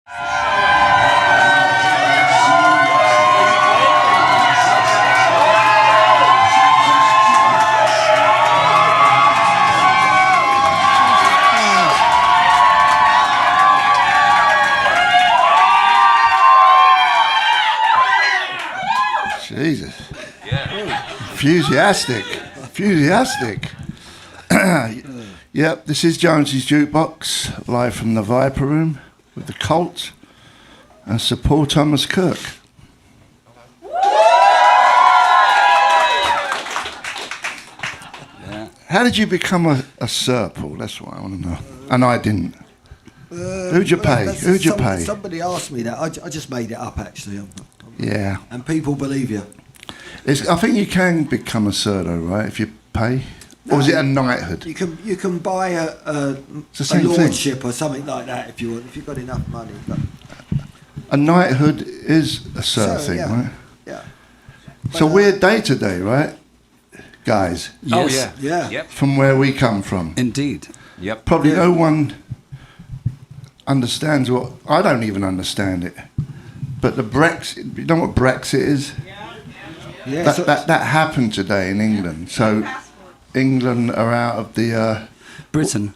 Jesus. Yeah. Enthusiastic. Yep, this is Jonesy's Jukebox, live from the Viper Room with the Cult and Sir Paul Thomas Kirk. Yeah. How did you become a Sir Paul? That's what I want to know. And I didn't. Who'd you pay? Somebody asked me that. I just made it up, actually. Yeah. And people believe you. I think you can become a Sir, though, right? If you pay. Or is it a knighthood? You can buy a lordship or something like that if you want, if you've got enough money. But a knighthood is a Sir thing, yeah. right? Yeah. It's a weird day today, right, guys? Yes. Oh yeah. Yep. From where we come from. Indeed. Yep. Probably no one understands what... I don't even understand it. But the Brexit... You know what Brexit is? Yeah. That happened today in England. So England are out of the... Britain.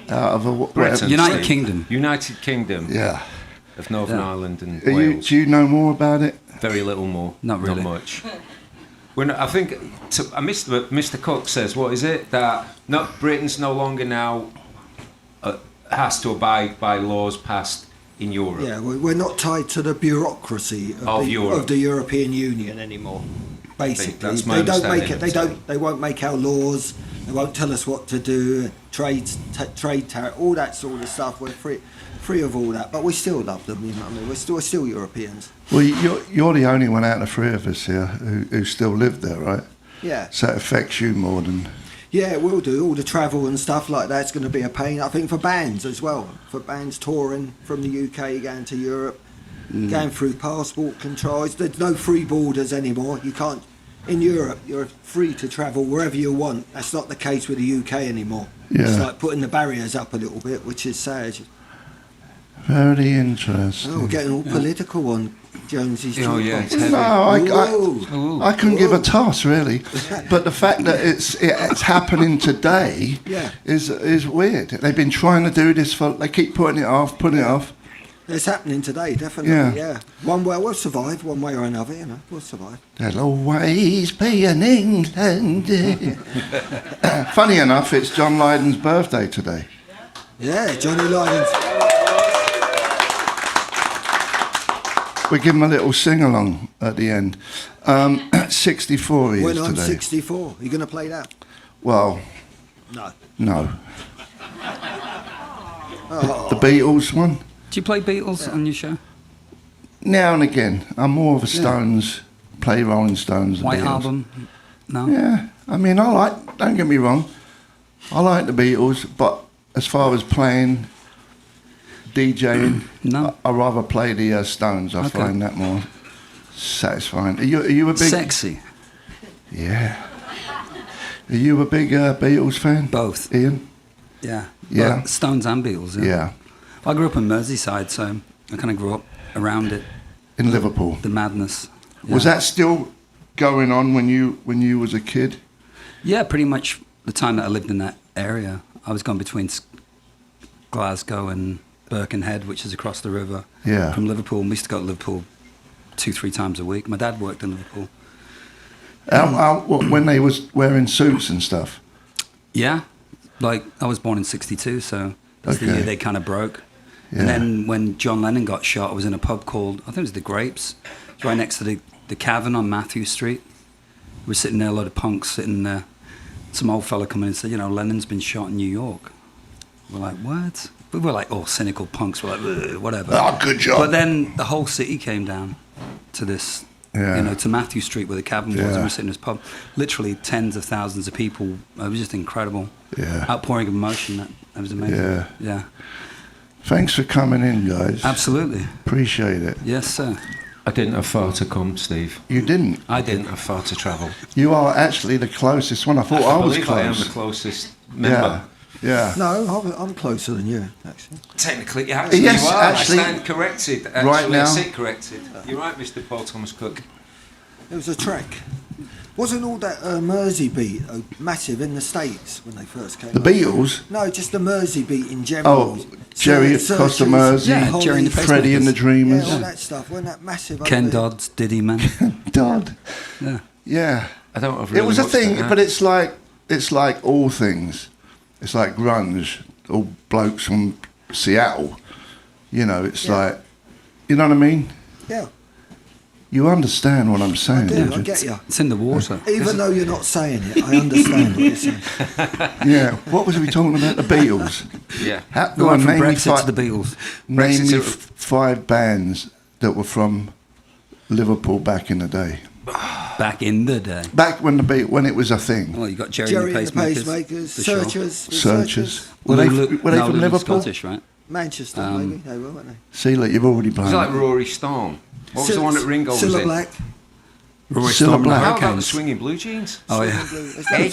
Out of Britain. United Kingdom. United Kingdom. Yeah. Of Northern Ireland and Do Wales. you know more about it? Very little more. Not really. Not much. I think Mr. Cook says, what is it? That Britain's no longer now has to abide by laws passed in Europe. Yeah, we're not tied to the bureaucracy of the European Union anymore. Basically, that's my understanding. They won't make our laws. They won't tell us what to do. Trade tariff, all that sort of stuff. We're free of all that, but we still love them. You know what I mean? We're still Europeans. Well, you're the only one out of the three of us here who still live there, right? Yeah. So it affects you more than... Yeah, it will do. All the travel and stuff like that's going to be a pain. I think for bands as well. For bands touring from the UK going to Europe, going through passport controls. There's no free borders anymore. You can't... In Europe, you're free to travel wherever you want. That's not the case with the UK anymore. Yeah. It's like putting the barriers up a little bit, which is sad. Very interesting. Oh, we're getting all political on Jonesy's Oh, yeah, it's heavy. No, I couldn't give a toss, really. But the fact that it's happening today is weird. They've been trying to do this they keep putting it off. It's happening today, definitely, yeah. One way, we'll survive, one way or another, you know, we'll survive. There'll always be an England. Funny enough, it's John Lydon's birthday today. Yeah, Johnny Lydon's. We give him a little sing-along at the end. 64 he is When I'm today. 64, are you going to play that? Well, no. Oh. The Beatles one? Do you play Beatles on your show? Now and again. I'm more of a Stones, play Rolling Stones. White Beatles. Album? No? Yeah, I mean, don't get me wrong, I like the Beatles, but as far as playing, DJing, No. I rather play the Stones. I find that more satisfying. Are you a big... Sexy? Yeah. Are you a big Beatles fan? Both. Ian? Yeah. Yeah. Both Stones and Beatles, Yeah. I grew up in Merseyside, so I kind of grew up around it. In Liverpool? The madness. Yeah. Was that still going on when you was a kid? Yeah, pretty much the time that I lived in that area. I was going between Glasgow and Birkenhead, which is across the river from Liverpool. And we used to go to Liverpool 2-3 times a week. My dad worked in Liverpool. When they was wearing suits and stuff? Yeah. Like, I was born in 62, so that's the year they kind of broke. Yeah. And then when John Lennon got shot, I was in a pub called, I think it was The Grapes. It's right next to the Cavern on Matthew Street. We were sitting there, a lot of punks sitting there. Some old fella come in and said, you know, Lennon's been shot in New York. We're like, what? We were like, cynical punks. We're like, whatever. Oh, good job. But then the whole city came down to this, you know, to Matthew Street where the Cavern was, and we were sitting in this pub. Literally tens of thousands of people. It was just incredible. Yeah. Outpouring of emotion. That was amazing. Yeah. Yeah. Thanks for coming in, guys. Absolutely. Appreciate it. Yes, sir. I didn't have far to come, Steve. You didn't? I didn't have far to travel. You are actually the closest one. I thought I was close. I am the closest member. Yeah. No, I'm closer than you, actually. Technically, actually, Yes, you are. actually, I stand corrected. Actually, right now. I sit corrected. You're right, Mr. Paul Thomas Cook. It was a trek. Wasn't all that Mersey beat massive in the States when they first came The out? Beatles? No, just the Mersey beat in general. Oh, Jerry Costa Mersey, Yeah, Jerry and the Freddie and the Dreamers. Yeah, all that stuff. Wasn't that massive? Ken over there? Dodd's Diddy Man. Dodd. Yeah. Yeah. I don't have really It was a much thing, to add. but it's like all things. It's like grunge, all blokes from Seattle. You know, it's like, you know what I mean? Yeah, You understand what I'm saying, I do. don't I you? get you. It's in the water. Even though you're not saying it, I understand what you're saying. Yeah. What was we talking about? The Beatles. Yeah. Go Going on, from name me Brexit to five, the Beatles. name Brexit me to- 5 bands that were from Liverpool back in the day. Back in the day. Back when when it was a thing. Well, you got Jerry, Jerry and the Pacemakers. for sure. Searchers. Were they, Lulu- were they no, from Lulu Liverpool? Scottish, right? Manchester, maybe they were, weren't they? See, look, you've already It was blown like it. Rory Storm. What was the one that Ringo was Cilla in? Black. Rory Cilla Storm, Black. How about the Hurricanes. Swinging Blue Jeans? Oh, yeah. Hey.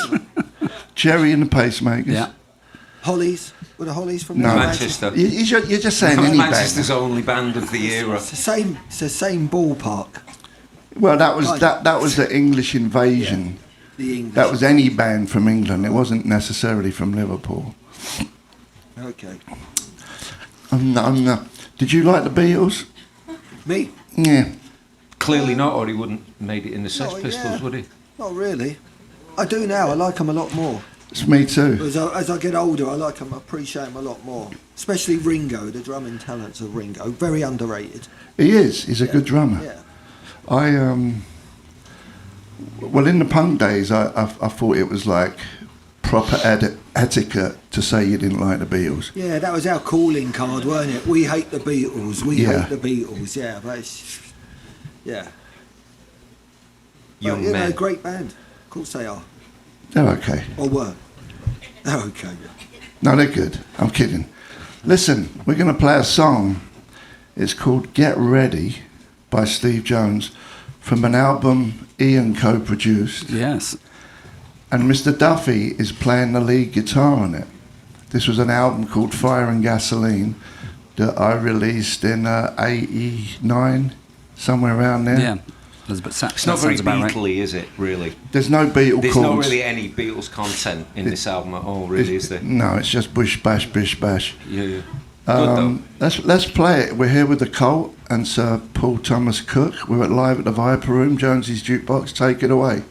Jerry and the Pacemakers. Yeah. Hollies. Were the Hollies from No. Manchester. You're just saying That was any Manchester's band. only band of the era. It's the same ballpark. Well, that was Right. that was the English invasion. The English. That was any band from England. It wasn't necessarily from Liverpool. Okay. Did you like the Beatles? Me? Yeah. Clearly not, or he wouldn't have made it in the Sex Oh, Pistols, yeah. would he? Not really. I do now. I like them a lot more. It's me too. As I get older, I like them. I appreciate them a lot more. Especially Ringo, the drumming talents of Ringo. Very underrated. He is. He's a good drummer. Yeah. Well, in the punk days, I thought it was like proper etiquette to say you didn't like the Beatles. Yeah, that was our calling card, weren't it? We hate the Beatles. We Yeah. hate the Beatles. Yeah, but it's, yeah. Young But, you know, men. great band. Of course they are. They're okay. Or were. They're okay. No, they're good. I'm kidding. Listen, we're going to play a song. It's called Get Ready by Steve Jones from an album Ian co-produced. Yes. And Mr. Duffy is playing the lead guitar on it. This was an album called Fire and Gasoline that I released in 89, somewhere around there. Yeah. It's It's not very Beatley, is it, really? There's no Beatle There's chords. not really any Beatles content in this album at all, really, is there? No, it's just bish bash, bish bash. Yeah. Good, though. Let's play it. We're here with the Cult and Sir Paul Thomas Cook. We're live at the Viper Room, Jonesy's Jukebox. Take it away.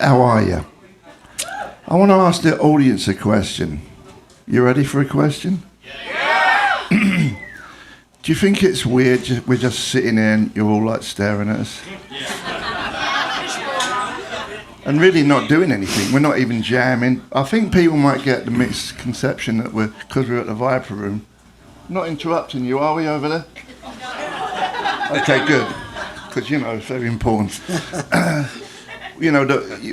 How are you? I want to ask the audience a question. You ready for a question? Yeah! Do you think it's weird we're just sitting here and you're all like staring at us? And really not doing anything. We're not even jamming. I think people might get the misconception that because we're at the Viper Room. Not interrupting you, are we over there? Okay, good. Because, you know, it's very important. You know,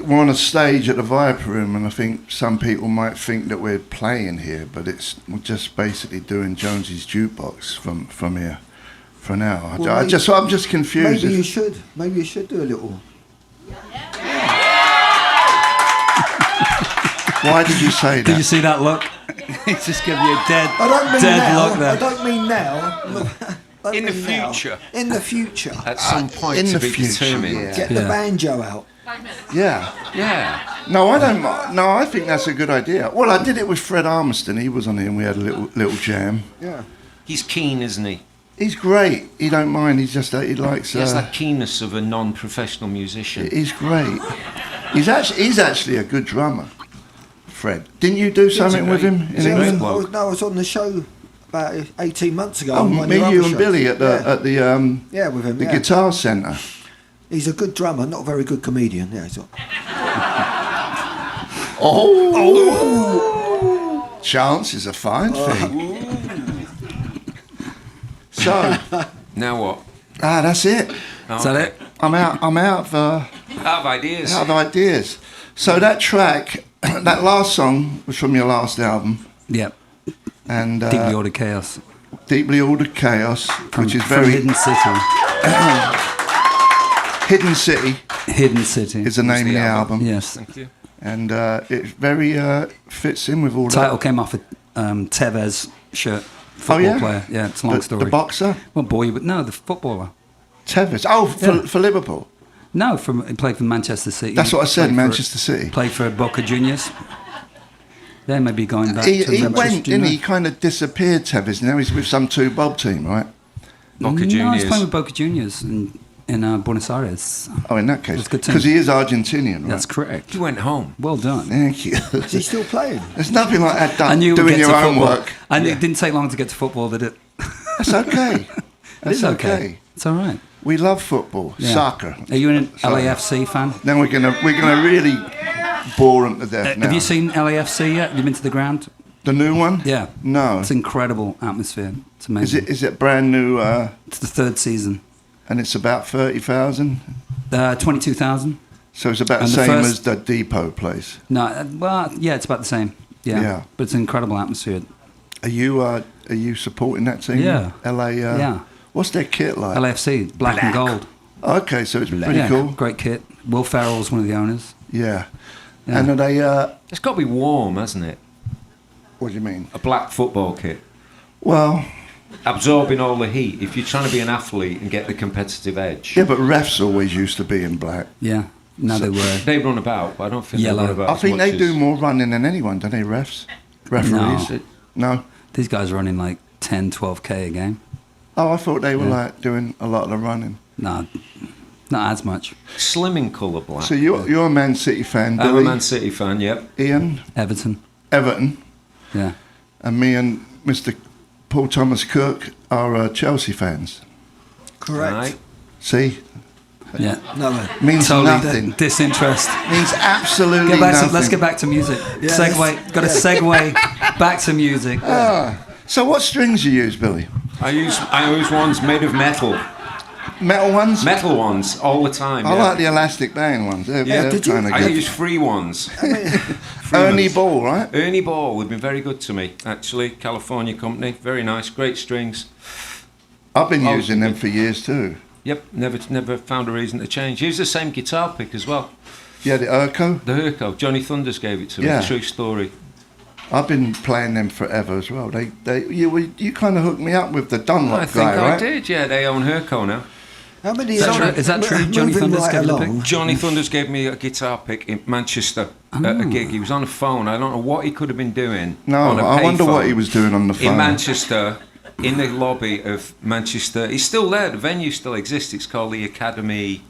we're on a stage at the Viper Room, and I think some people might think that we're playing here, but we're just basically doing Jonesy's Jukebox from here for an hour. Well, I'm just confused. Maybe you should. Maybe you should do a little. Why did you say that? Did you see that look? He's just giving you a dead look there. I don't mean now. I don't In the mean now. future. In the future. At some point in to the be future, determined. yeah. Get the banjo out. Yeah. Yeah. No, I don't. No, I think that's a good idea. Well, I did it with Fred Armiston. He was on here, and we had a little jam. Yeah. He's keen, isn't he? He's great. He don't mind. He's just he likes. He has that keenness of a non-professional musician. He's great. He's actually a good drummer. Fred, didn't you do something with him in a great England? bloke. I was on the show about 18 months ago. Oh, on one me, of your you, other and shows. Billy at the Yeah, with him. the Yeah. Guitar Centre. He's a good drummer, not a very good comedian. Yeah, he's Oh, chance is a fine thing. So, Now what? that's it. Is that it? I'm out of Out of ideas. ideas. So that track, that last song was from your last album, Yep. and Deeply Ordered Chaos. Deeply Ordered Chaos, which is From very Hidden City. Hidden City Hidden City. is the name of the album. Yes. Thank you. And it very fits in with all Title that. came off a Tevez shirt. Football player. Yeah, it's a long story. The boxer? Well, boy, but no, the footballer. Tevez. Oh, for Liverpool. No, he played for Manchester City. That's what I said, Played Manchester City. Played for Boca Juniors. They may be going back He to Manchester went, didn't he? He United. kind of disappeared, Tevez. Now he's with some two-bob team, right? Boca No, he's Juniors. playing with Boca Juniors in Buenos Aires. Oh, in that case. That's a good team. Because he is Argentinian, right? That's correct. He went home. Well done. Thank you. Is he still playing? There's nothing like that I done, knew we'd doing get your to own football. work. And it didn't take long to get to football, did it? That's okay. That's It's okay. It's all right. We love football, Yeah. soccer. Are you an Sorry. LAFC fan? Then we're gonna really bore them to death now. Have you seen LAFC yet? Have you been to the ground? the new one? Yeah. No. It's incredible atmosphere. It's amazing. Is it brand new? It's the third season. And it's about 30,000. 22,000. So it's about the And the same first- as the Depot place. No, well, yeah, it's about the same. Yeah. Yeah. But it's an incredible atmosphere. Are you supporting that team? Yeah. LA. Yeah. What's their kit like? LAFC, black and gold. Okay, so it's pretty Yeah, cool. great kit. Will Ferrell's one of the owners. Yeah. Yeah. And are they? It's got to be warm, hasn't it? What do you mean? A black football kit. Well, Absorbing all the heat. If you're trying to be an athlete and get the competitive edge. yeah, but refs always used to be in black. Yeah. No, they were. They run about, but I don't think Yellow. they run about I as think much they do as- more running than anyone, don't they, refs? Referees? No. No? These guys are running like 10, 12K a game. Oh, I thought they were Yeah. like doing a lot of the running. No, not as much. Slim in colour black. So you're a Man City fan, I'm a Billy, Man City fan, yep. Ian, Everton. Everton, Yeah. and me and Mr. Paul Thomas Cook are Chelsea fans. Correct. Right. See? Yeah. No, Means Totally nothing. disinterest. Means absolutely nothing. Let's get back to music. Yeah, Segue. Got to segue back to music. So what strings you use, Billy? I use ones made of metal. Metal ones? Metal ones all the time. I yeah. like the elastic band ones. They're did you? kind of I good. use free ones. Ernie Ball, right? Ernie Ball would be very good to me, actually. California company, very nice, great strings. I've been Oh, using them good. for years too. Yep, never found a reason to change. Use the same guitar pick as well. Yeah, the Urco. The Herco. Johnny Thunders gave it to me. Yeah. True story. I've been playing them forever as well. You kind of hooked me up with the Dunlop I think guy, I right? did. Yeah, they own Herco now. How many? Is that true? Johnny Moving Thunders gave you the along. pick? Johnny Thunders gave me a guitar pick in Manchester at a gig. He was on a phone. I don't know what he could have been doing. No, on a I wonder what payphone he was doing on the phone. in Manchester, in the lobby of Manchester. He's still there. The venue still exists. It's called the Academy.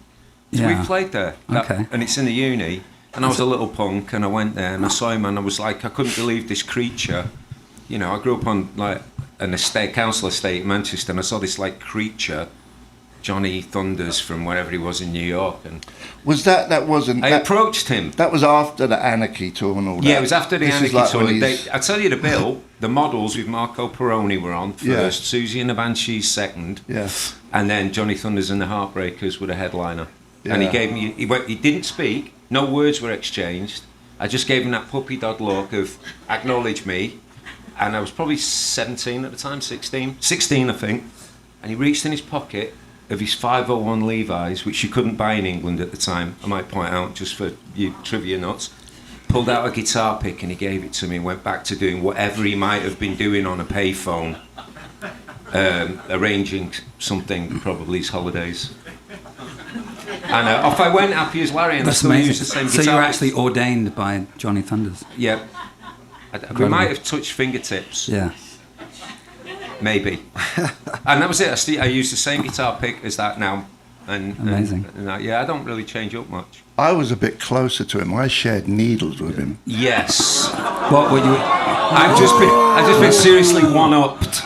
So Yeah. we played there. Okay. And it's in the uni. And I was a little punk, and I went there and I saw him, and I was like, I couldn't believe this creature. You know, I grew up on like an estate, council estate in Manchester, and I saw this like creature, Johnny Thunders from wherever he was in New York, and Was that wasn't? I That, approached him. that was after the Anarchy tour and all that. Yeah, it was after the This is Anarchy like tour. when he's- I tell you the bill. The models with Marco Peroni were on Yeah. first, Susie and the Banshees second, Yeah. and then Johnny Thunders and the Heartbreakers were the headliner. And he Yeah. gave me. He didn't speak. No words were exchanged. I just gave him that puppy dog look of acknowledge me, and I was probably 17 at the time, 16 I think. And he reached in his pocket of his 501 Levi's, which you couldn't buy in England at the time. I might point out just for you trivia nuts. Pulled out a guitar pick and he gave it to me and went back to doing whatever he might have been doing on a payphone, arranging something, probably his holidays. And off I went, happy as Larry, and That's I still amazing. use the same So guitar. you're actually ordained by Johnny Thunders. Yeah. We might have touched fingertips, Yeah. maybe. And that was it. I use the same guitar pick as that now. And, Amazing. I don't really change up much. I was a bit closer to him. I shared needles with him. Yes. What were you? I've just been seriously one-upped.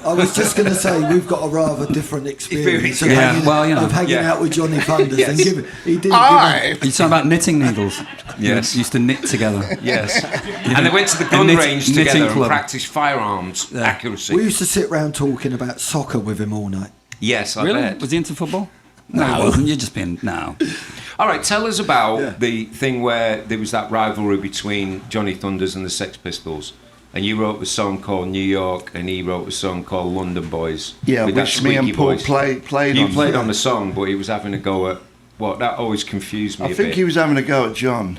I was just going to say we've got a rather different experience of Yeah, hanging, well, you know. of hanging Yeah. out with Johnny Thunders Yes. and giving. He didn't Aye. Are you talking about knitting needles? Yes. You used to knit together. Yes. And they went to the gun knit- range knitting together and club. practiced firearms accuracy. We used to sit round talking about soccer with him all night. Yes, I Really? bet. Was he into football? No, he wasn't. You're just being no. All right, tell us about Yeah. the thing where there was that rivalry between Johnny Thunders and the Sex Pistols. And you wrote a song called New York, and he wrote a song called London Boys. Yeah, with that which me and squeaky Paul voice. played You on. played on the song, but he was having a go at what? That always confused me I a think bit. he was having a go at John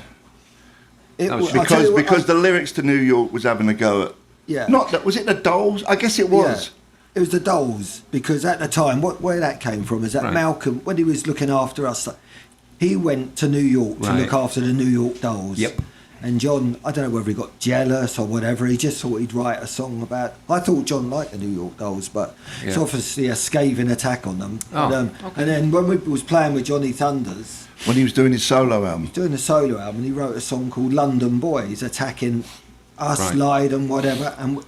That was I'll tell you what, because the lyrics to New York was having a go at. Yeah. Not that was it the Dolls? I guess it was. It was the Dolls, because at the time, where that came from is that Right. Malcolm, when he was looking after us, he went to New York to Right. look after the New York Dolls. Yep. And John, I don't know whether he got jealous or whatever, he just thought he'd write a song about. I thought John liked the New York Dolls, but it's Yeah. obviously a scathing attack on them. Oh, And then when we was playing with Johnny Thunders, When he was doing his solo album. doing a solo album, he wrote a song called London Boys, attacking us, Right. Lied and whatever. And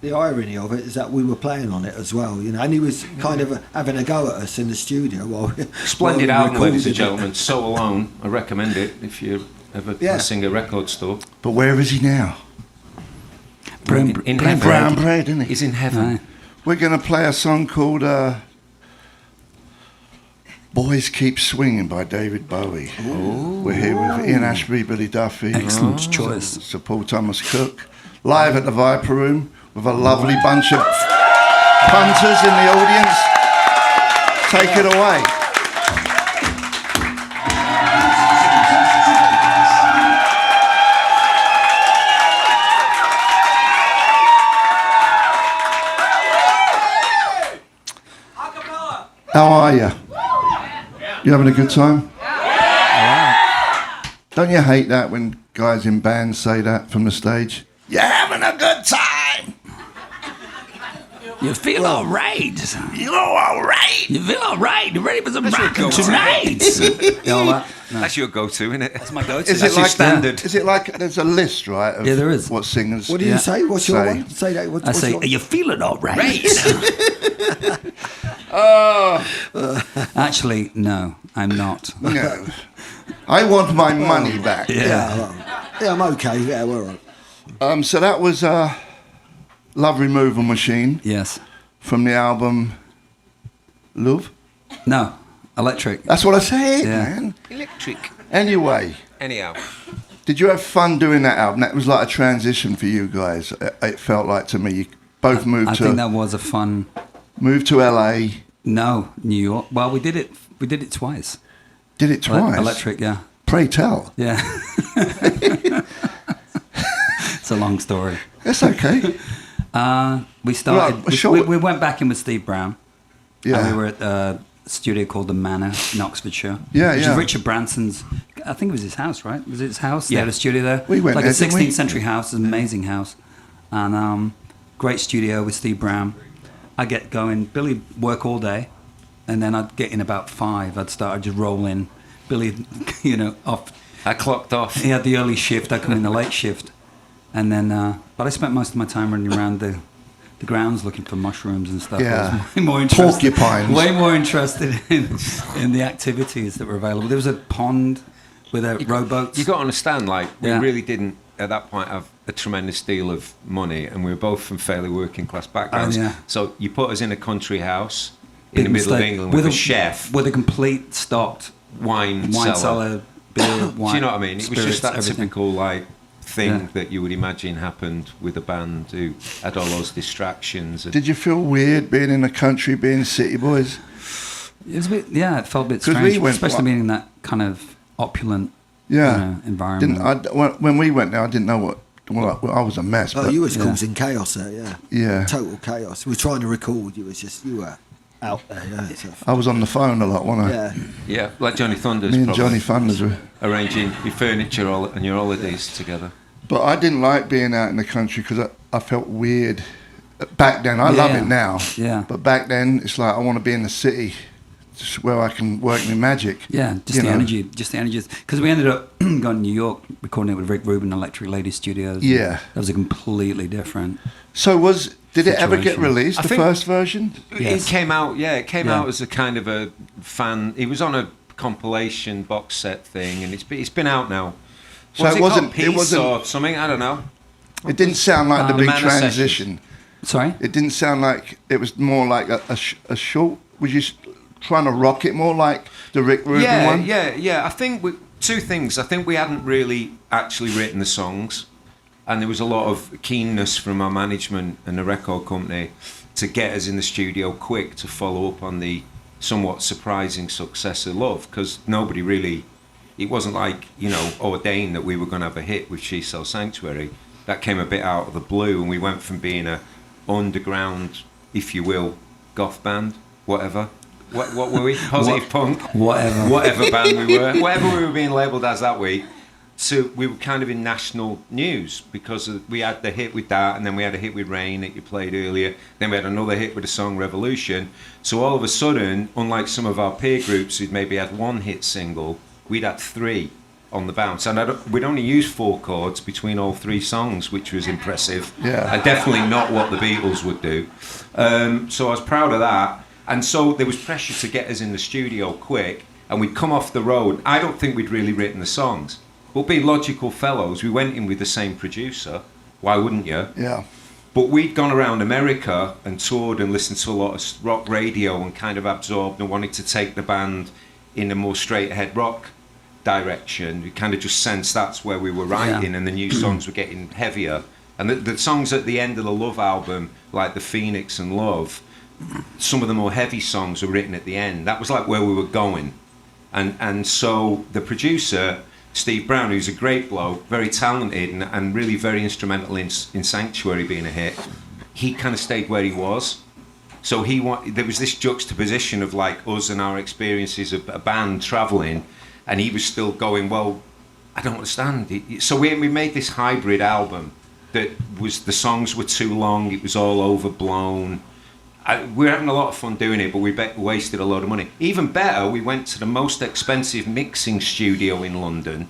the irony of it is that we were playing on it as well, you know. And he was kind of having a go at us in the studio while Splendid while we album, ladies and recorded it. gentlemen. So Alone. I recommend it if you're ever Yeah. passing a record store. But where is he now? In heaven. Brown bread, isn't he? He's in heaven. Aye. We're going to play a song called Boys Keep Swinging by David Bowie. We're here with Ian Astbury, Billy Duffy. Excellent choice. Sir Paul Thomas Cook. Live at the Viper Room with a lovely bunch of punters in the audience. Take it away. How are you? You having a good time? Don't you hate that when guys in bands say that from the stage? You're having a good time. You feel all right. You're all right. You feel all right. You're ready for some That's your rockin' go-to. tonight. You know that? No. That's your go-to, isn't it? That's my go-to. Is That's it your like standard. Is it like there's a list, right? Of Yeah, there is. What singers? What do you Yeah. say? What's your Say. one? Say that. I What's say, your are you feeling all right? Oh Actually, no, I'm not. no! I want my money back. Yeah, I'm okay. Yeah, we're all right. So that was Love Removal Machine Yes. from the album Love. No. Electric. That's what I said, Yeah. man. Electric. Anyway. Anyhow. Did you have fun doing that album? That was like a transition for you guys. It felt like to me. You both moved I to think that was a fun. moved to LA. No, New York. Well, we did it. We did it twice. Did it twice. Electric. Yeah. Pray tell. Yeah. It's a long story. It's okay. We started. Right, sure. We went back in with Steve Brown. Yeah. And we were at a studio called The Manor in Oxfordshire. Yeah, which yeah. is Richard Branson's. I think it was his house, right? Was it his house? Yeah. They had a studio there. We went like there, a didn't 16th we? century house, an amazing house, and great studio with Steve Brown. I get going. Billy work all day, and then I'd get in about 5. I'd just roll in. Billy, off. I clocked off. He had the early shift. I come in the late shift, and then. But I spent most of my time running around the grounds looking for mushrooms and stuff. Yeah. I was way more interested. Porcupines. Way more interested in the activities that were available. There was a pond with rowboats. You got to understand, like, we Yeah. really didn't, at that point, have a tremendous deal of money, and we were both from fairly working class backgrounds. Oh, yeah. So you put us in a country house in the middle of England with a chef, with a complete stocked wine cellar, cellar. beer, wine. Do you know what I mean? It was spirits, just that everything. typical, like, thing Yeah. that you would imagine happened with a band who had all those distractions. And Did you feel weird being in the country, being city boys? It was a bit, it felt a bit 'Cause strange, we went- especially being in that kind of opulent Yeah. environment. When we went there, I didn't know what. Well, I was a mess. Oh, But you was Yeah. causing chaos there, yeah. Yeah. Total chaos. We were trying to record. You were out there, yeah. So, I was on the phone a lot, wasn't I? yeah. yeah, like Johnny Thunders, Me and probably, Johnny Thunders were. arranging your furniture and your holidays together. But I didn't like being out in the country because I felt weird. Back then, I love Yeah. it now. Yeah. But back then, it's like I want to be in the city, just where I can work my magic. Yeah, just you the know. energy, because we ended up going to New York, recording it with Rick Rubin, Electric Lady Studios. Yeah. That was a completely different. So did it ever get Situation. released? I The think- first version? Yes. It came out, it came Yeah. out as a kind of a fan. It was on a compilation box set thing, and it's been out now. So Was it it wasn't- called Peace it wasn't- or something? I don't know. It didn't sound like the The big Manor Sessions. transition. Sorry? It didn't sound like it was more like a short. Would you trying to rock it more like the Rick Rubin one? Yeah. I think two things. I think we hadn't really actually written the songs, and there was a lot of keenness from our management and the record company to get us in the studio quick to follow up on the somewhat surprising success of Love, because nobody really, it wasn't like, ordained that we were going to have a hit with She Sells Sanctuary. That came a bit out of the blue, and we went from being a underground, if you will, goth band, whatever. What were we? Positive punk? Whatever band we were. Whatever we were being labelled as that week. So we were kind of in national news because we had the hit with that, and then we had a hit with Rain that you played earlier. Then we had another hit with the song Revolution. So all of a sudden, unlike some of our peer groups who'd maybe had one hit single, we'd had 3 on the bounce. And we'd only used 4 chords between all 3 songs, which was impressive. Yeah. And definitely not what the Beatles would do. So I was proud of that. And so there was pressure to get us in the studio quick, and we'd come off the road. I don't think we'd really written the songs. But being logical fellows, we went in with the same producer. Why wouldn't you? Yeah. But we'd gone around America and toured and listened to a lot of rock radio and kind of absorbed and wanted to take the band in a more straight-ahead rock direction. We kind of just sensed that's where we were writing, and the new songs were getting heavier. And the songs at the end of the Love album, like The Phoenix and Love, some of the more heavy songs were written at the end. That was like where we were going. And so the producer, Steve Brown, who's a great bloke, very talented and really very instrumental in Sanctuary being a hit, he kind of stayed where he was. So there was this juxtaposition of like us and our experiences of a band travelling, and he was still going, well, I don't understand. So we made this hybrid album that was, the songs were too long, it was all overblown. We were having a lot of fun doing it, but we wasted a lot of money. Even better, we went to the most expensive mixing studio in London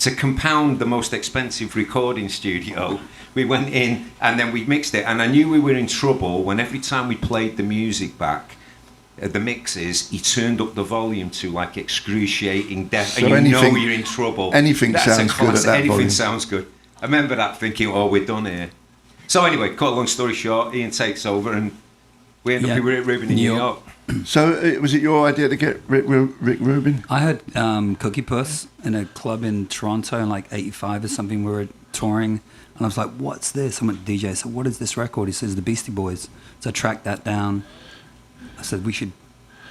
to compound the most expensive recording studio. We went in and then we mixed it, and I knew we were in trouble when every time we played the music back, the mixes, he turned up the volume to like excruciating death, so and you're in trouble. Anything sounds good at that anything volume. Sounds good. I remember that thinking, oh, we're done here. So anyway, cut a long story short, Ian takes over and we ended up with Rick Rubin in New York. So was it your idea to get Rick Rubin? I heard Cookie Puss in a club in Toronto in like 85 or something. We were touring, and I was like, what's this? I went to DJ, I said, what is this record? He says, The Beastie Boys. So I tracked that down. I said, we should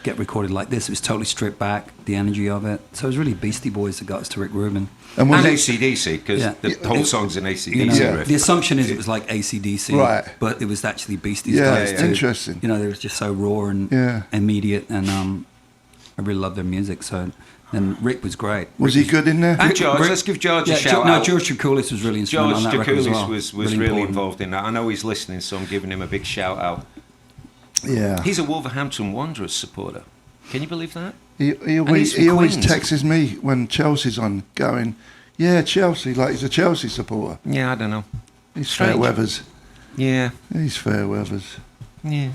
get recorded like this. It was totally stripped back, the energy of it. So it was really Beastie Boys that got us to Rick Rubin. And AC/DC, because the whole song's an AC/DC riff. The assumption is it was like AC/DC, right, but it was actually Beasties guys too. Interesting. They were just so raw and immediate, and I really loved their music. So, and Rick was great. Was he good in there? And George, let's give George a shout out. George Drakoulis was really instrumental on that record as well. was really involved in that. I know he's listening, so I'm giving him a big shout out. Yeah. He's a Wolverhampton Wanderers supporter. Can you believe that? He always texts me when Chelsea's on, going, yeah, Chelsea, like he's a Chelsea supporter. Yeah, I don't know. He's Strange. fair weathers. Yeah. He's fair weathers. Yeah.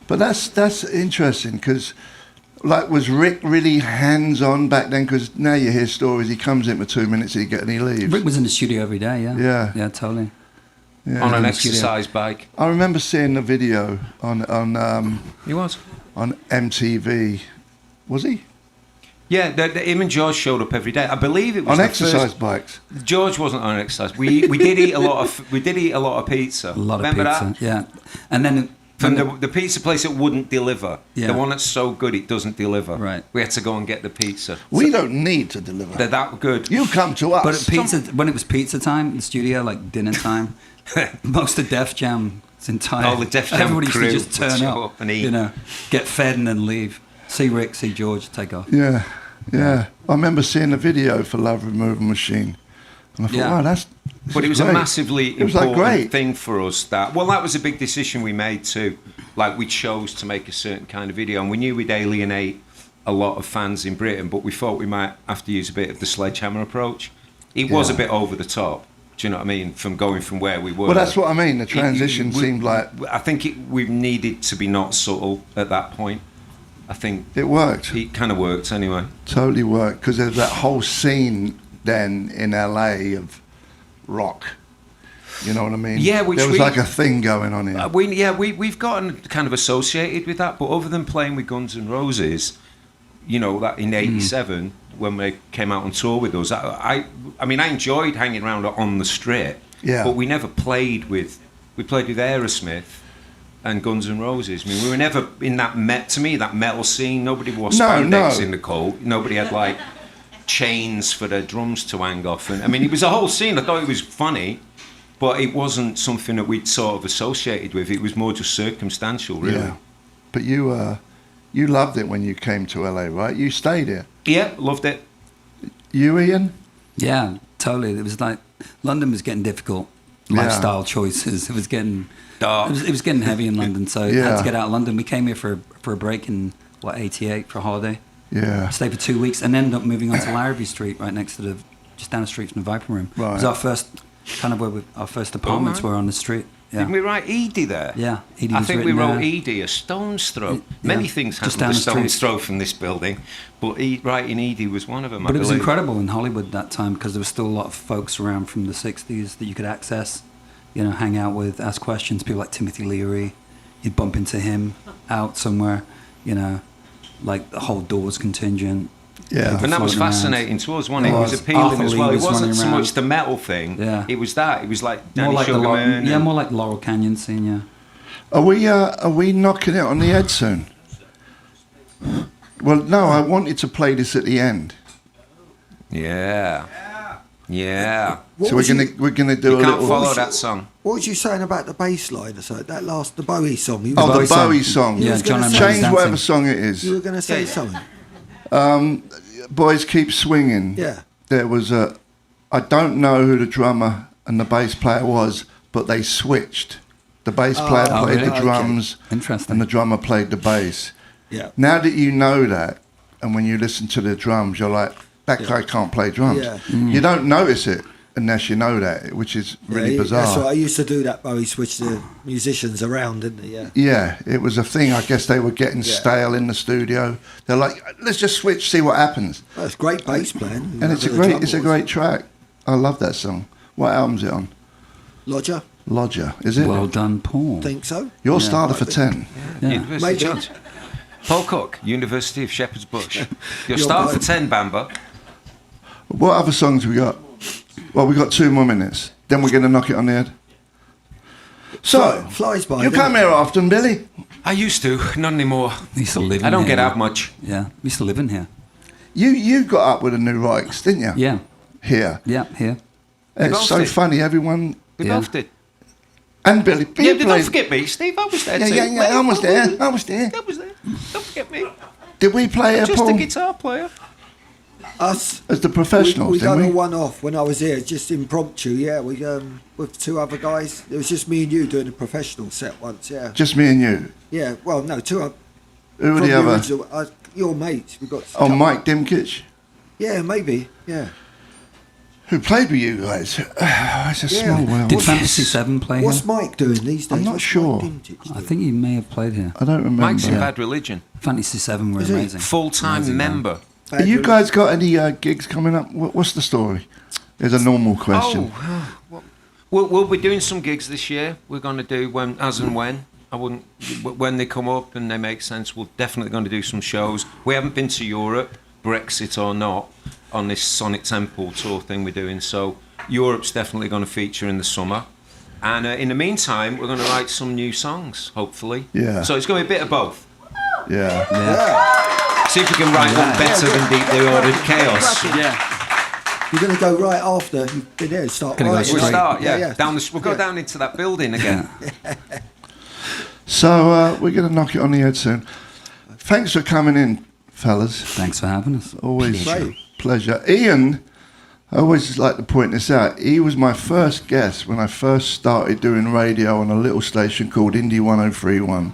But that's interesting, because like, was Rick really hands-on back then? Because now you hear stories, he comes in for 2 minutes and he leaves. Rick was in the studio every day, Yeah, totally. Yeah. On an exercise bike. I remember seeing the video on He was on MTV. Was he? Yeah, him and George showed up every day. I believe it was on exercise bikes. George wasn't on exercise. We did eat a lot of pizza. Remember that? Yeah. And then from the pizza place that wouldn't deliver. Yeah. The one that's so good it doesn't deliver. Right. We had to go and get the pizza. We don't need to deliver. They're that good. You come to us. But when it was pizza time in the studio, like dinner time, most of Def Jam's entire... Oh, the Def Jam everybody crew used to just turn up and eat. Get fed and then leave. See Rick, see George, take off. Yeah. I remember seeing the video for Love Removal Machine. And I thought, wow, that's... But it was great. a massively it was important thing for us. That was a big decision we made too. Like, we chose to make a certain kind of video, and we knew we'd alienate a lot of fans in Britain, but we thought we might have to use a bit of the sledgehammer approach. It was a bit over the top. Do you know what I mean? From where we were. Well, that's what I mean. The transition seemed like... I think we needed to be not subtle at that point. I think... It worked. It kind of worked anyway. Totally worked, because there's that whole scene then in LA of rock. You know what I mean? Yeah, there was like a thing going on here. We've gotten kind of associated with that, but other than playing with Guns N' Roses, you know, that in '87 when they came out on tour with us, I mean, I enjoyed hanging around on the strip, but we never played with. We played with Aerosmith and Guns N' Roses. I mean, we were never in that to me that metal scene. Nobody wore spandex in the cold. Nobody had like chains for their drums to hang off. And I mean, it was a whole scene. I thought it was funny, but it wasn't something that we'd sort of associated with. It was more just circumstantial, really. Yeah. But you loved it when you came to LA, right? You stayed here. Yeah, loved it. You, Ian? Yeah, totally. It was like London was getting difficult. Lifestyle choices. It was getting dark. It was getting heavy in London, so I had to get out of London. We came here for a break in '88 for a holiday. Yeah. Stayed for 2 weeks and ended up moving on to Larrabee Street, right next to just down the street from the Viper Room. Right. It was our first kind of where our first apartments were on the street. Yeah. Didn't we write Edie there? Yeah, Edie I was think we written wrote there. Edie a stone's throw. Many things happened a stone's throw from this building, but writing Edie was one of them. But it was incredible in Hollywood that time because there was still a lot of folks around from the '60s that you could access, you know, hang out with, ask questions. People like Timothy Leary, you'd bump into him out somewhere, you know, like the whole Doors contingent. Yeah, and that was fascinating to us, wasn't it? It was appealing Arthur as Lee well. It was wasn't running so around. much the metal thing. Yeah. It was that. It was like Danny more like Sugarman. more like the Laurel Canyon scene. Yeah. Are we knocking it on the head soon? Well, no. I wanted to play this at the end. Yeah. Yeah. So we're gonna do You a can't little. follow that song. What was you saying about the bass line? So the Bowie song. The Bowie song. Yeah, John Lennon Change dancing. whatever song it is. You were going to say something. Boys Keep Swinging. Yeah. There was I don't know who the drummer and the bass player was, but they switched. The bass player played really? the drums, Interesting. and the drummer played the bass. Yeah. Now that you know that, and when you listen to the drums, you're like, that guy can't play drums. Yeah. You don't notice it unless you know that, which is really bizarre. That's right. I used to do that. Bowie switched the musicians around, didn't he? Yeah. Yeah, it was a thing. I guess they were getting stale in the studio. They're like, let's just switch, see what happens. That's great bass playing. And it's a great track. I love that song. What album's it on? Lodger. Lodger, is it? Well done, Paul. Think so. You're starter for 10. Yeah. University Maybe. Church. Paul Cook, University of Shepherd's Bush. You're You're starting for right. 10, Bamba. What other songs we got? Well, we got 2 more minutes. Then we're going to knock it on the head. So, Flies by. you doesn't come it? here often, Billy. I used to, not anymore. We used to live in I don't here. get out much. Yeah, we used to live in here. You got up with the new Rikes, didn't you? Yeah, Here. yeah, here. It's both so did. funny, everyone. We Yeah. both did. And Billy. Yeah, you don't played- forget me, Steve. I was there Yeah, too. yeah, yeah, I was there. I was there. I was there. Don't forget me. Did we play a Just Paul a guitar player. Us. as the professionals, We done didn't a we? one-off when I was here, just impromptu. Yeah, we with 2 other guys. It was just me and you doing a professional set once. Yeah. Just me and you. Yeah. Well, no, 2 other. Who were from the other? original, your mates. We got. a Oh, couple. Mike Dimkich. Yeah, maybe. Yeah. Who played with you guys? It's a Yeah. small world. Did Fantasy 7 play What's here? Mike doing these days? I'm not What's sure. Mike Dimchich I doing? think he may have played here. I don't remember. Mike's in Bad Religion. Fantasy 7 were Is he? amazing. Full-time Amazing band. member. Have you guys got any gigs coming up? What's the story? There's a normal question. Oh, we'll be doing some gigs this year. We're going to do as and when. When they come up and they make sense, we're definitely going to do some shows. We haven't been to Europe, Brexit or not, on this Sonic Temple tour thing we're doing. So Europe's definitely going to feature in the summer. And in the meantime, we're going to write some new songs, hopefully. Yeah. So it's going to be a bit of both. Yeah. Yeah. See if we can write one better than Deeply Ordered Chaos. Yeah. You're going to go right after you've been there and start Gonna go writing. We'll straight. start, yeah. Yeah. We'll go down into that building again. So we're going to knock it on the head soon. Thanks for coming in, fellas. Thanks for having us. Always Great. pleasure. Ian, I always like to point this out. He was my first guest when I first started doing radio on a little station called Indie 1031.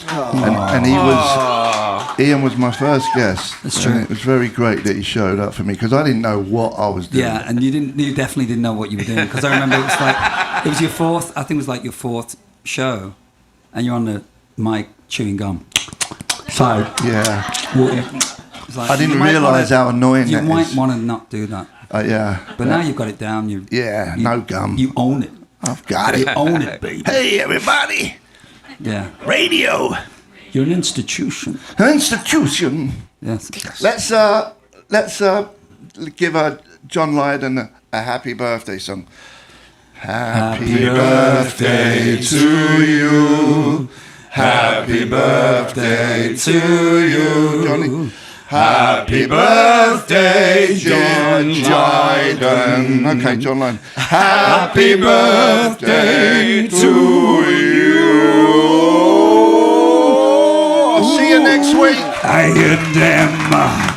And he was, Ian was my first guest. That's And true. it was very great that he showed up for me because I didn't know what I was doing. Yeah, and you definitely didn't know what you were doing because I remember it was your 4th. I think it was like your 4th show, and you're on the mic chewing gum. So Yeah. it's like, I didn't you might realise wanna- how annoying You that might is. want to not do that, Yeah. but now you've got it down. Yeah, no gum. You own it. I've got it. Own it, baby. Hey, everybody. Yeah. Radio. You're an institution. Institution. Yes. Let's give John Lydon a happy birthday song. Happy birthday to you. Happy birthday to you. Johnny. Happy birthday, John Lydon. Okay, John Lydon. Happy birthday to you. I'll see you next week. I am them.